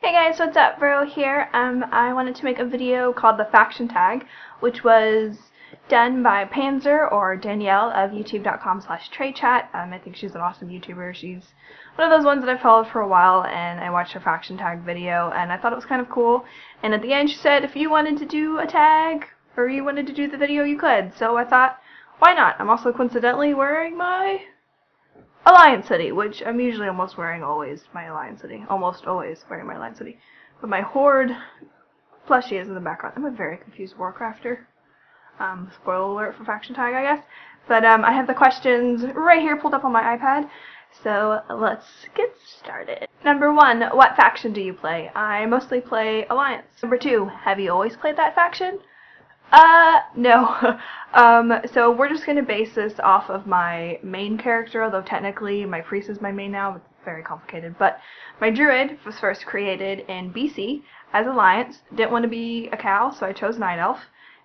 Hey guys, what's up? Vero here. I wanted to make a video called the Faction Tag, which was done by Panzer or Danielle of youtube.com/Tradechat. I think she's an awesome YouTuber. She's one of those ones that I've followed for a while, and I watched her Faction Tag video, and I thought it was kind of cool. And at the end she said if you wanted to do a tag, or you wanted to do the video, you could. So I thought, why not? I'm also coincidentally wearing my Alliance hoodie, which I'm usually almost wearing always my Alliance hoodie. Almost always wearing my Alliance hoodie. But my Horde plushie is in the background. I'm a very confused Warcrafter. Spoiler alert for Faction Tag, I guess. But I have the questions right here pulled up on my iPad. So let's get started. Number 1, what faction do you play? I mostly play Alliance. Number 2, have you always played that faction? No. So we're just going to base this off of my main character, although technically my priest is my main now. It's very complicated. But my druid was first created in BC as Alliance. Didn't want to be a cow, so I chose Night Elf.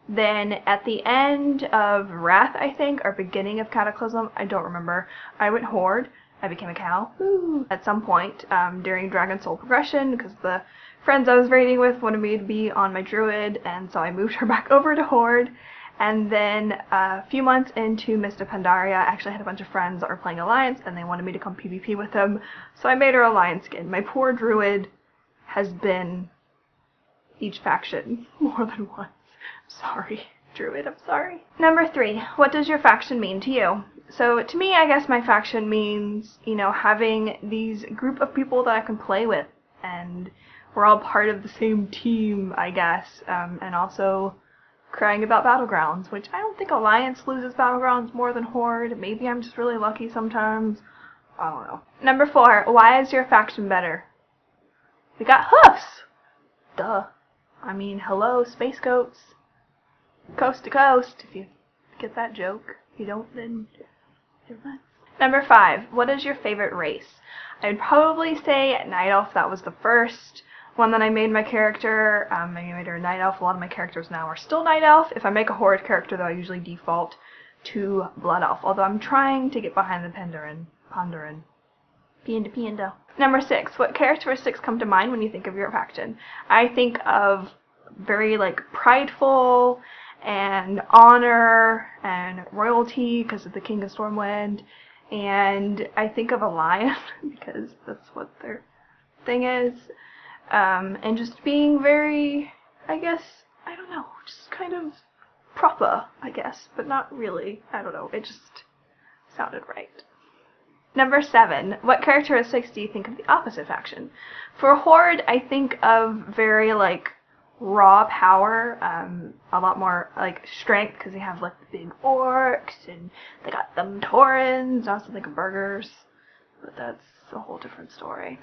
Then at the end of Wrath, I think, or beginning of Cataclysm, I don't remember, I went Horde. I became a cow. Woo. At some point during Dragon Soul progression, because the friends I was raiding with wanted me to be on my druid, and so I moved her back over to Horde. And then a few months into Mist of Pandaria, I actually had a bunch of friends that were playing Alliance, and they wanted me to come PvP with them, so I made her Alliance skin. My poor druid has been each faction more than once. Sorry, druid, I'm sorry. Number 3, what does your faction mean to you? So to me, I guess my faction means, having these group of people that I can play with, and we're all part of the same team, I guess, and also crying about Battlegrounds, which I don't think Alliance loses Battlegrounds more than Horde. Maybe I'm just really lucky sometimes. I don't know. Number 4, why is your faction better? We got hoofs! Duh. I mean, hello, space goats. Coast to coast, if you get that joke. If you don't, then you're fine. Number 5, what is your favorite race? I'd probably say Night Elf. That was the first one that I made my character. I made her Night Elf. A lot of my characters now are still Night Elf. If I make a Horde character, though, I usually default to Blood Elf. Although I'm trying to get behind the Ponderin. Piendo. Number 6, what characteristics come to mind when you think of your faction? I think of very, prideful and honor and royalty because of the King of Stormwind. And I think of a lion because that's what their thing is. And just being very, I guess, I don't know, just kind of proper, I guess, but not really. I don't know, it just sounded right. Number 7, what characteristics do you think of the opposite faction? For Horde, I think of very, raw power, a lot more, strength, because they have, the big orcs, and they got them Taurens. I also think of burgers, but that's a whole different story.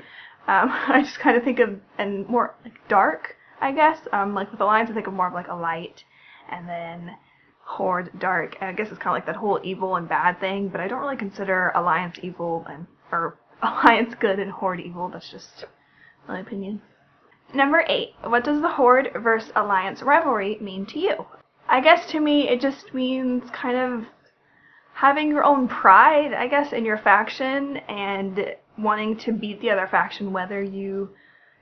I just kind of think of, and more, dark, I guess. With Alliance, I think of more of, a light, and then Horde dark, and I guess it's kind of like that whole evil and bad thing, but I don't really consider Alliance evil, or Alliance good and Horde evil. That's just my opinion. Number 8, what does the Horde versus Alliance rivalry mean to you? I guess to me it just means kind of having your own pride, I guess, in your faction and wanting to beat the other faction, whether you're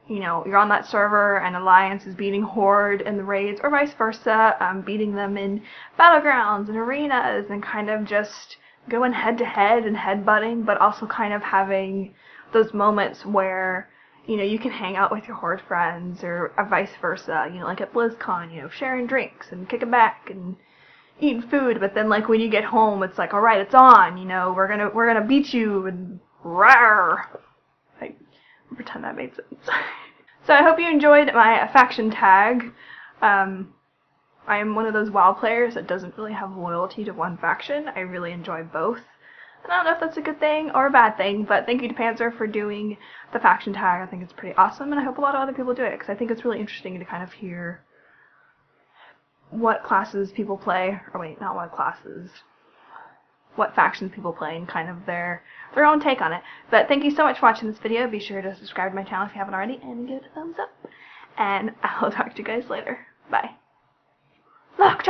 on that server and Alliance is beating Horde in the raids, or vice versa, beating them in battlegrounds and arenas, and kind of just going head to head and headbutting, but also kind of having those moments where you can hang out with your Horde friends, or vice versa, like at BlizzCon, sharing drinks and kicking back and eating food, but then when you get home, it's alright, it's on, we're gonna beat you, and rawr. I pretend that made sense. So I hope you enjoyed my faction tag. I am one of those WoW players that doesn't really have loyalty to one faction. I really enjoy both. And I don't know if that's a good thing or a bad thing, but thank you to Panzer for doing the faction tag. I think it's pretty awesome, and I hope a lot of other people do it, because I think it's really interesting to kind of hear what classes people play, or wait, not what classes, what factions people play, and kind of their own take on it. But thank you so much for watching this video. Be sure to subscribe to my channel if you haven't already, and give it a thumbs up. And I'll talk to you guys later. Bye. Locked